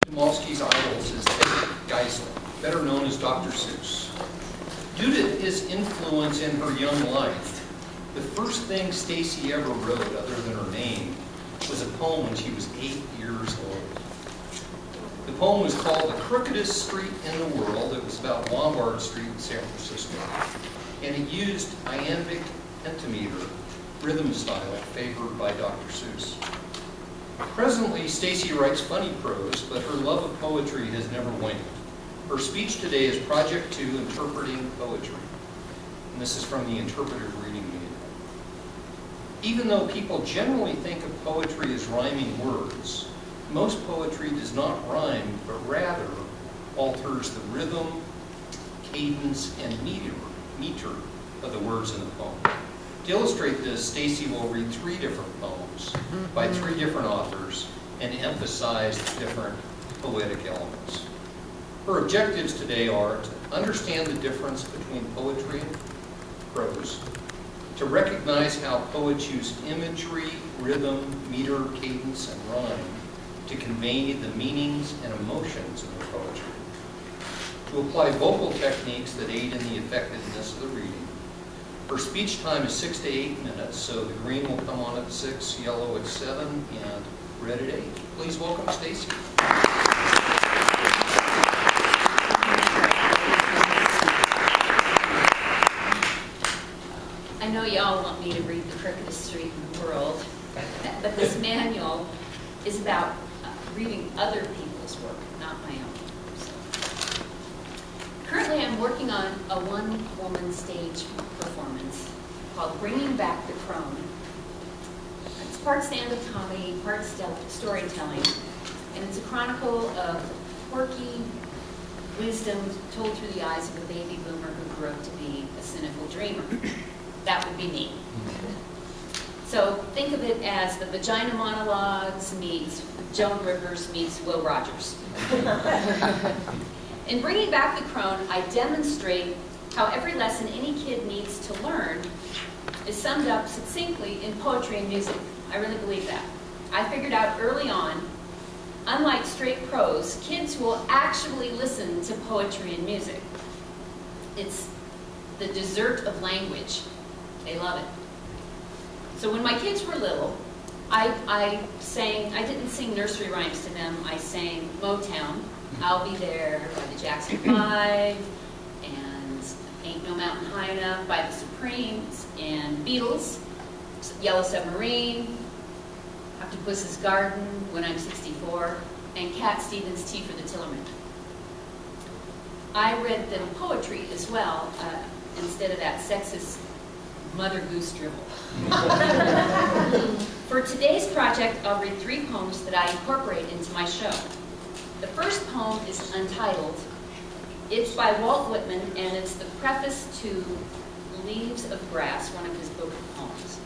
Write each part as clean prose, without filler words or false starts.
Dymalski's idols is Ted Geisler, better known as Dr. Seuss. Due to his influence in her young life, the first thing Stacy ever wrote, other than her name, was a poem when she was 8 years old. The poem was called The Crookedest Street in the World. It was about Lombard Street in San Francisco. And it used iambic pentameter rhythm style favored by Dr. Seuss. Presently, Stacy writes funny prose, but her love of poetry has never waned. Her speech today is Project 2, Interpreting Poetry. And this is from the Interpretive reading manual. Even though people generally think of poetry as rhyming words, most poetry does not rhyme, but rather alters the rhythm, cadence, and meter of the words in the poem. To illustrate this, Stacy will read 3 different poems by 3 different authors and emphasize different poetic elements. Her objectives today are to understand the difference between poetry and prose, to recognize how poets use imagery, rhythm, meter, cadence, and rhyme to convey the meanings and emotions in their poetry, to apply vocal techniques that aid in the effectiveness of the reading. Her speech time is 6 to 8 minutes, so the green will come on at 6, yellow at 7, and red at 8. Please welcome Stacy. I know y'all want me to read The Crookedest Street in the World, but this manual is about reading other people's work, not my own. So. Currently, I'm working on a one-woman stage performance called Bringing Back the Crone. It's part stand-up comedy, part storytelling, and it's a chronicle of quirky wisdom told through the eyes of a baby boomer who grew up to be a cynical dreamer. That would be me. So think of it as the Vagina Monologues meets Joan Rivers meets Will Rogers. In Bringing Back the Crone, I demonstrate how every lesson any kid needs to learn is summed up succinctly in poetry and music. I really believe that. I figured out early on, unlike straight prose, kids will actually listen to poetry and music. It's the dessert of language. They love it. So when my kids were little, I didn't sing nursery rhymes to them. I sang Motown, I'll Be There by the Jackson 5, and Ain't No Mountain High Enough by the Supremes, and Beatles, Yellow Submarine, Octopus's Garden, When I'm 64, and Cat Stevens' Tea for the Tillerman. I read them poetry as well, instead of that sexist Mother Goose dribble. For today's project, I'll read 3 poems that I incorporate into my show. The first poem is untitled. It's by Walt Whitman, and it's the preface to Leaves of Grass, one of his book of poems.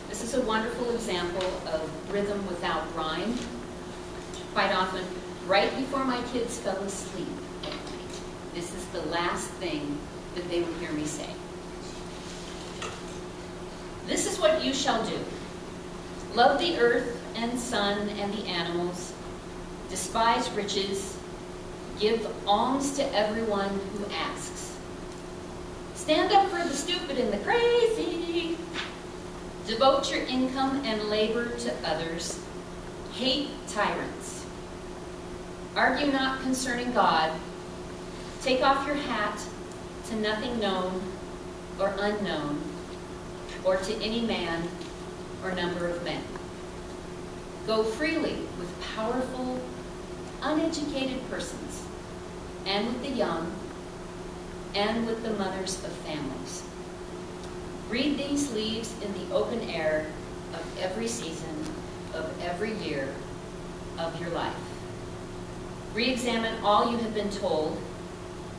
This is a wonderful example of rhythm without rhyme. Quite often, right before my kids fell asleep at night, this is the last thing that they would hear me say. This is what you shall do. Love the earth and sun and the animals. Despise riches. Give alms to everyone who asks. Stand up for the stupid and the crazy. Devote your income and labor to others. Hate tyrants. Argue not concerning God. Take off your hat to nothing known or unknown, or to any man or number of men. Go freely with powerful, uneducated persons, and with the young, and with the mothers of families. Read these leaves in the open air of every season, of every year of your life. Re-examine all you have been told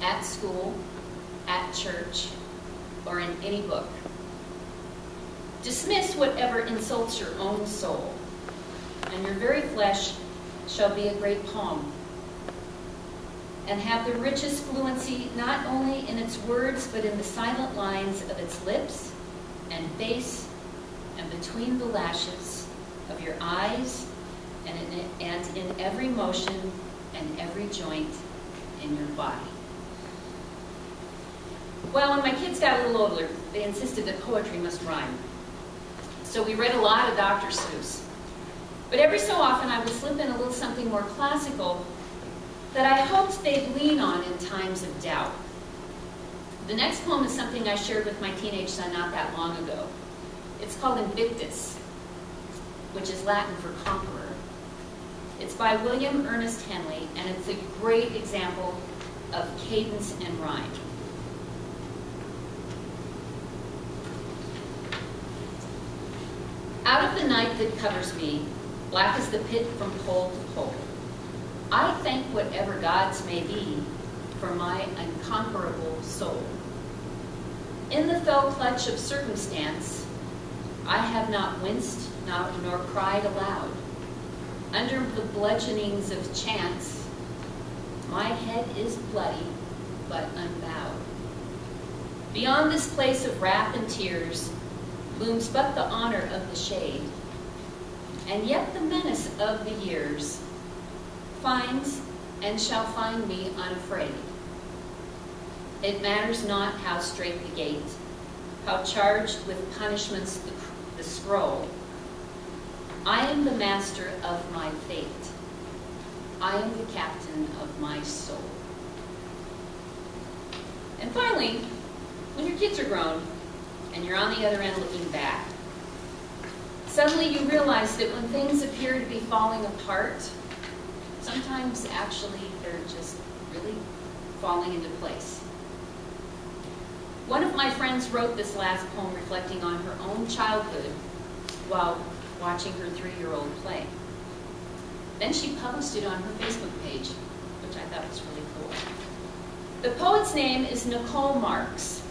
at school, at church, or in any book. Dismiss whatever insults your own soul, and your very flesh shall be a great poem, and have the richest fluency not only in its words, but in the silent lines of its lips and face and between the lashes of your eyes, and in every motion and every joint in your body. Well, when my kids got a little older, they insisted that poetry must rhyme. So we read a lot of Dr. Seuss. But every so often I would slip in a little something more classical that I hoped they'd lean on in times of doubt. The next poem is something I shared with my teenage son not that long ago. It's called Invictus, which is Latin for conqueror. It's by William Ernest Henley, and it's a great example of cadence and rhyme. Out of the night that covers me, black as the pit from pole to pole, I thank whatever gods may be for my unconquerable soul. In the fell clutch of circumstance, I have not winced nor cried aloud. Under the bludgeonings of chance, my head is bloody but unbowed. Beyond this place of wrath and tears looms but the honor of the shade, and yet the menace of the years finds and shall find me unafraid. It matters not how strait the gate, how charged with punishments the scroll. I am the master of my fate. I am the captain of my soul. And finally, when your kids are grown and you're on the other end looking back, suddenly you realize that when things appear to be falling apart, sometimes actually they're just really falling into place. One of my friends wrote this last poem reflecting on her own childhood while watching her 3-year-old play. Then she published it on her Facebook page, which I thought was really cool. The poet's name is Nicole Marks,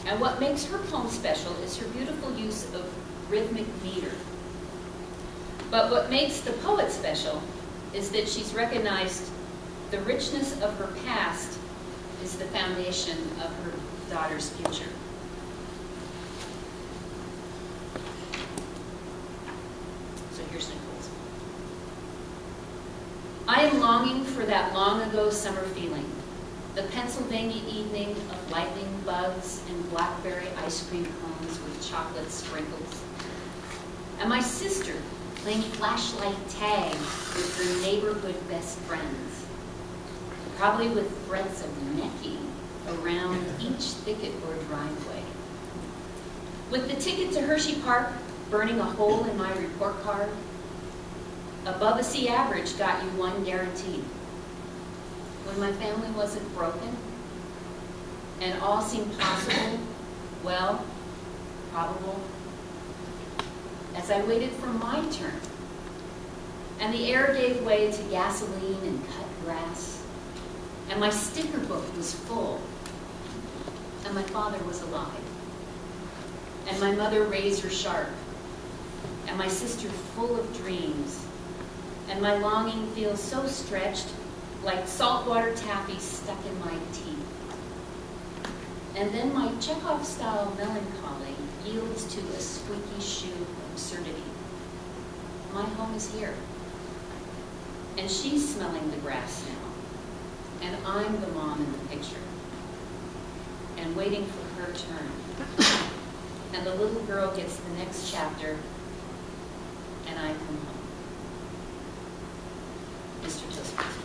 and what makes her poem special is her beautiful use of rhythmic meter. But what makes the poet special is that she's recognized the richness of her past is the foundation of her daughter's future. So here's Nicole's. I am longing for that long ago summer feeling, the Pennsylvania evening of lightning bugs and blackberry ice cream cones with chocolate sprinkles. And my sister playing flashlight tag with her neighborhood best friends, probably with threads of necking around each thicket or driveway. With the ticket to Hershey Park burning a hole in my report card, above a C average got you one guaranteed. When my family wasn't broken and all seemed possible, well, probable, as I waited for my turn and the air gave way to gasoline and cut grass, and my sticker book was full, and my father was alive, and my mother razor sharp, and my sister full of dreams, and my longing feels so stretched like saltwater taffy stuck in my teeth. And then my Chekhov-style melancholy yields to a squeaky shoe absurdity. My home is here, and she's smelling the grass now, and I'm the mom in the picture, and waiting for her turn. And the little girl gets the next chapter, and I come home. Mr. Toastmaster.